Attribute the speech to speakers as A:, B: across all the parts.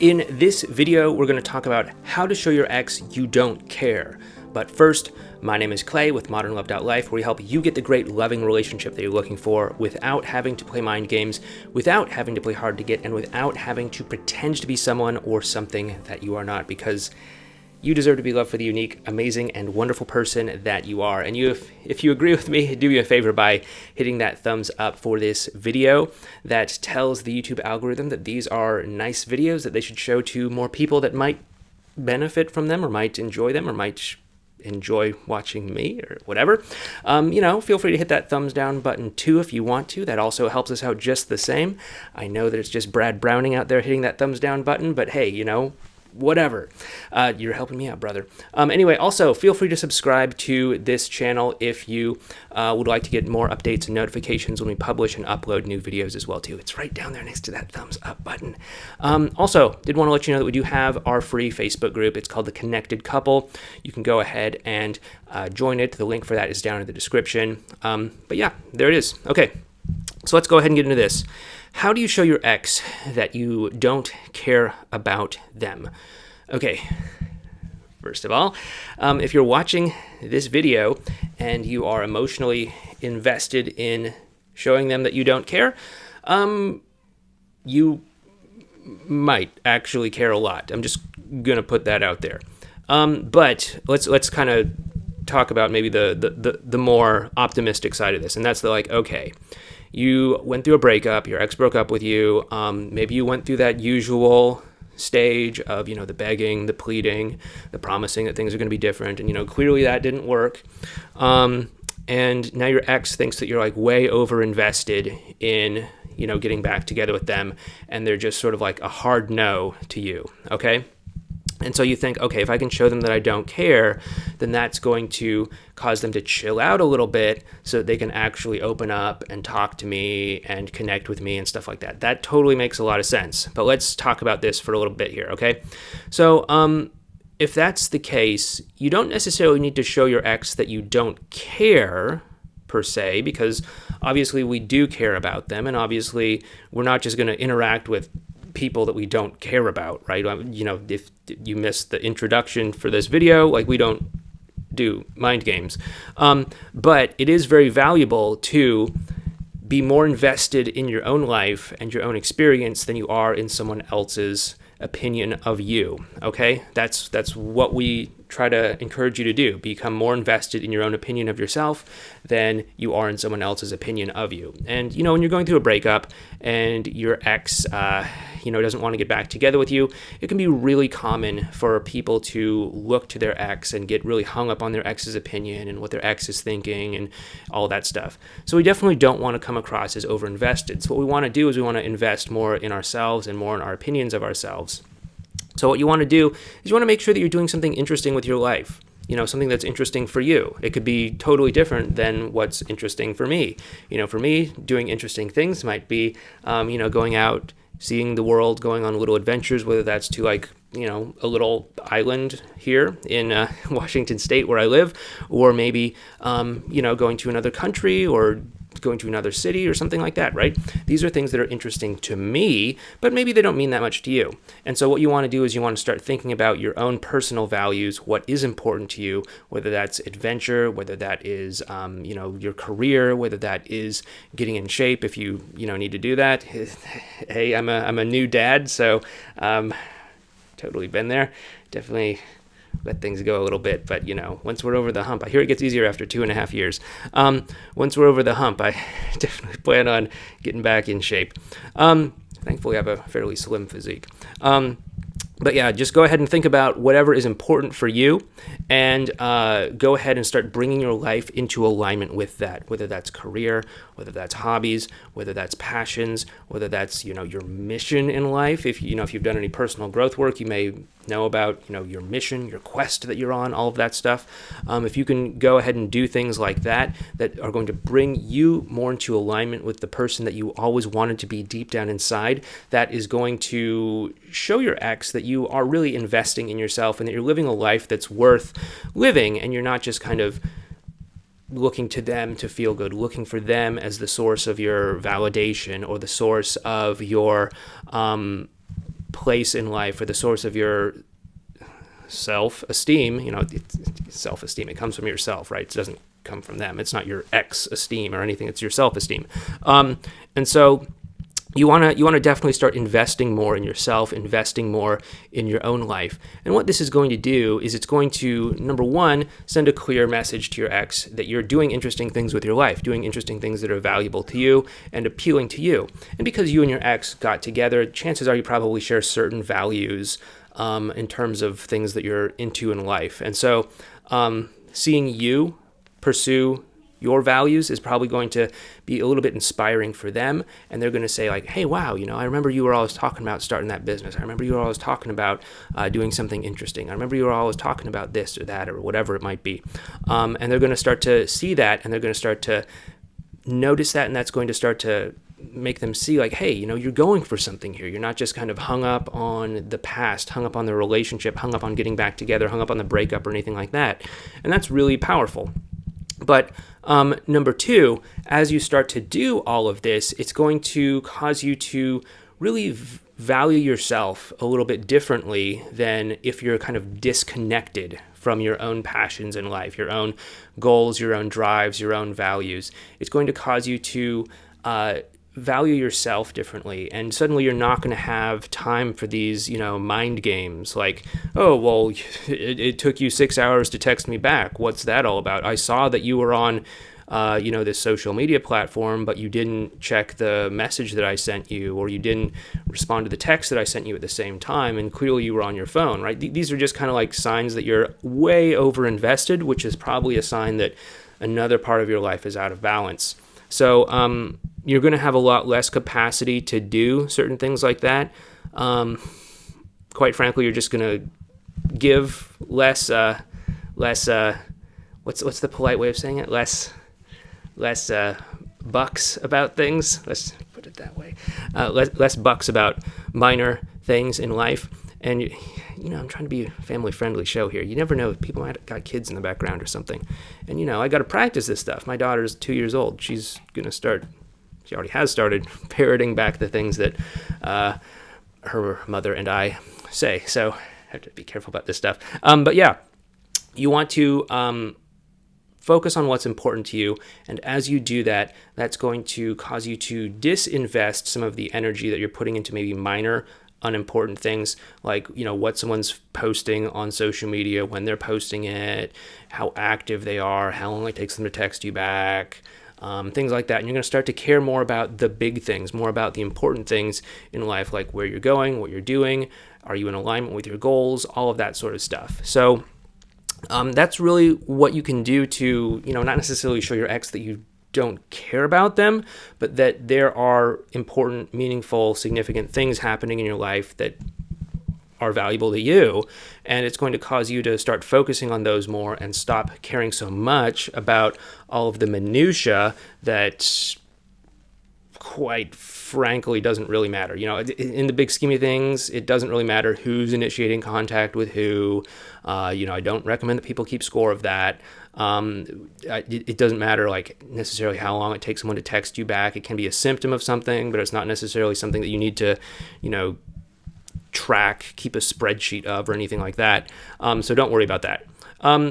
A: In this video, we're going to talk about how to show your ex you don't care. But first, my name is Clay with ModernLove.life, where we help you get the great loving relationship that you're looking for without having to play mind games, without having to play hard to get, and without having to pretend to be someone or something that you are not, because you deserve to be loved for the unique, amazing, and wonderful person that you are. And if you agree with me, do me a favor by hitting that thumbs up for this video. That tells the YouTube algorithm that these are nice videos that they should show to more people that might benefit from them or might enjoy them or might enjoy watching me or whatever. Feel free to hit that thumbs down button too if you want to. That also helps us out just the same. I know that it's just Brad Browning out there hitting that thumbs down button, but hey, whatever. You're helping me out, brother. Anyway, also feel free to subscribe to this channel if you would like to get more updates and notifications when we publish and upload new videos as well too. It's right down there next to that thumbs up button. Also, did want to let you know that we do have our free Facebook group. It's called The Connected Couple. You can go ahead and join it. The link for that is down in the description. But yeah, there it is. Okay, so let's go ahead and get into this. How do you show your ex that you don't care about them? Okay, first of all, if you're watching this video and you are emotionally invested in showing them that you don't care, you might actually care a lot. I'm just gonna put that out there. But let's kind of talk about maybe the more optimistic side of this, and that's okay. You went through a breakup, your ex broke up with you, maybe you went through that usual stage of, the begging, the pleading, the promising that things are going to be different, and, clearly that didn't work, and now your ex thinks that you're, way over invested in, getting back together with them, and they're just sort of a hard no to you, okay? And so you think, okay, if I can show them that I don't care, then that's going to cause them to chill out a little bit so that they can actually open up and talk to me and connect with me and stuff like that. That totally makes a lot of sense. But let's talk about this for a little bit here, okay? So if that's the case, you don't necessarily need to show your ex that you don't care per se, because obviously we do care about them, and obviously we're not just going to interact with people that we don't care about, right? If you missed the introduction for this video, we don't do mind games. But it is very valuable to be more invested in your own life and your own experience than you are in someone else's opinion of you, okay? That's what we try to encourage you to do. Become more invested in your own opinion of yourself than you are in someone else's opinion of you. And, when you're going through a breakup and your ex, doesn't want to get back together with you, it can be really common for people to look to their ex and get really hung up on their ex's opinion and what their ex is thinking and all that stuff. So we definitely don't want to come across as overinvested. So what we want to do is we want to invest more in ourselves and more in our opinions of ourselves. So what you want to do is you want to make sure that you're doing something interesting with your life, something that's interesting for you. It could be totally different than what's interesting for me. For me, doing interesting things might be, going out, seeing the world, going on little adventures, whether that's to a little island here in Washington State where I live, or maybe, going to another country or going to another city or something like that, right? These are things that are interesting to me, but maybe they don't mean that much to you. And so what you want to do is you want to start thinking about your own personal values, what is important to you, whether that's adventure, whether that is, your career, whether that is getting in shape if you, need to do that. Hey, I'm a new dad, so totally been there. Definitely let things go a little bit, but once we're over the hump, I hear it gets easier after 2.5 years. Once we're over the hump, I definitely plan on getting back in shape. Thankfully, I have a fairly slim physique. But yeah, just go ahead and think about whatever is important for you and go ahead and start bringing your life into alignment with that, whether that's career, whether that's hobbies, whether that's passions, whether that's, your mission in life. If you've done any personal growth work, you may know about, your mission, your quest that you're on, all of that stuff. If you can go ahead and do things like that are going to bring you more into alignment with the person that you always wanted to be deep down inside, that is going to show your ex that you are really investing in yourself and that you're living a life that's worth living, and you're not just kind of looking to them to feel good, looking for them as the source of your validation or the source of your place in life or the source of your self-esteem, self-esteem, it comes from yourself, right? It doesn't come from them. It's not your ex-esteem or anything. It's your self-esteem. And so you want to definitely start investing more in yourself, investing more in your own life. And what this is going to do is it's going to, number one, send a clear message to your ex that you're doing interesting things with your life, doing interesting things that are valuable to you and appealing to you. And because you and your ex got together, chances are you probably share certain values in terms of things that you're into in life. And so seeing you pursue your values is probably going to be a little bit inspiring for them. And they're going to say like, hey, wow, I remember you were always talking about starting that business. I remember you were always talking about doing something interesting. I remember you were always talking about this or that or whatever it might be. And they're going to start to see that, and they're going to start to notice that, and that's going to start to make them see like, hey, you're going for something here. You're not just kind of hung up on the past, hung up on the relationship, hung up on getting back together, hung up on the breakup or anything like that. And that's really powerful. But number two, as you start to do all of this, it's going to cause you to really value yourself a little bit differently than if you're kind of disconnected from your own passions in life, your own goals, your own drives, your own values. It's going to cause you to value yourself differently, and suddenly you're not going to have time for these mind games like, oh well, it took you 6 hours to text me back, what's that all about? I saw that you were on this social media platform, but you didn't check the message that I sent you, or you didn't respond to the text that I sent you at the same time, and clearly you were on your phone, right? These are just kind of like signs that you're way over invested, which is probably a sign that another part of your life is out of balance. So you're going to have a lot less capacity to do certain things like that. Quite frankly, you're just going to give less. What's the polite way of saying it? Less bucks about things. Let's put it that way. Less bucks about minor things in life. And I'm trying to be a family-friendly show here. You never know. People might have got kids in the background or something. And, I got to practice this stuff. My daughter's 2 years old. She already has started parroting back the things that her mother and I say. So I have to be careful about this stuff. But yeah, you want to focus on what's important to you. And as you do that, that's going to cause you to disinvest some of the energy that you're putting into maybe minor unimportant things like, what someone's posting on social media, when they're posting it, how active they are, how long it takes them to text you back, things like that. And you're going to start to care more about the big things, more about the important things in life, like where you're going, what you're doing, are you in alignment with your goals, all of that sort of stuff. So that's really what you can do to, not necessarily show your ex that you don't care about them, but that there are important, meaningful, significant things happening in your life that are valuable to you, and it's going to cause you to start focusing on those more and stop caring so much about all of the minutia that, quite frankly, doesn't really matter. In the big scheme of things, it doesn't really matter who's initiating contact with who. I don't recommend that people keep score of that. It doesn't matter necessarily how long it takes someone to text you back. It can be a symptom of something, but it's not necessarily something that you need to, track, keep a spreadsheet of, or anything like that. So don't worry about that.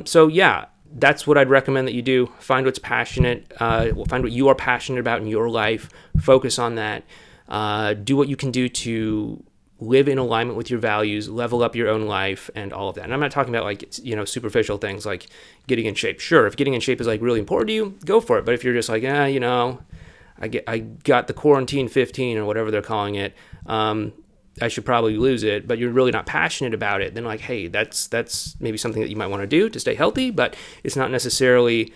A: So yeah, that's what I'd recommend that you do. Find what's passionate, find what you are passionate about in your life. Focus on that. Do what you can do to live in alignment with your values, level up your own life, and all of that. And I'm not talking about superficial things like getting in shape. Sure, if getting in shape is really important to you, go for it. But if you're just I got the quarantine 15 or whatever they're calling it, I should probably lose it, but you're really not passionate about it, then hey, that's maybe something that you might want to do to stay healthy, but it's not necessarily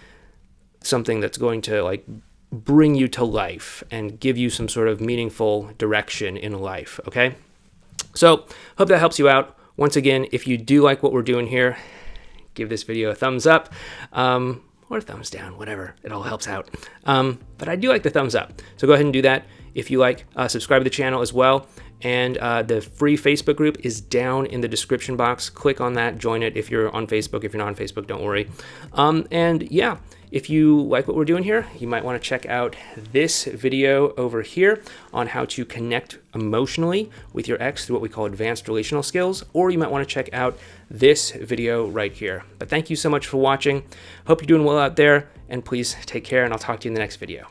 A: something that's going to bring you to life and give you some sort of meaningful direction in life, okay? So hope that helps you out. Once again, if you do like what we're doing here, give this video a thumbs up or a thumbs down, whatever. It all helps out. But I do like the thumbs up. So go ahead and do that. If you like, subscribe to the channel as well. And the free Facebook group is down in the description box. Click on that, join it if you're on Facebook. If you're not on Facebook, don't worry. And yeah, If you like what we're doing here, you might want to check out this video over here on how to connect emotionally with your ex through what we call advanced relational skills, or you might want to check out this video right here. But thank you so much for watching. Hope you're doing well out there, and please take care, and I'll talk to you in the next video.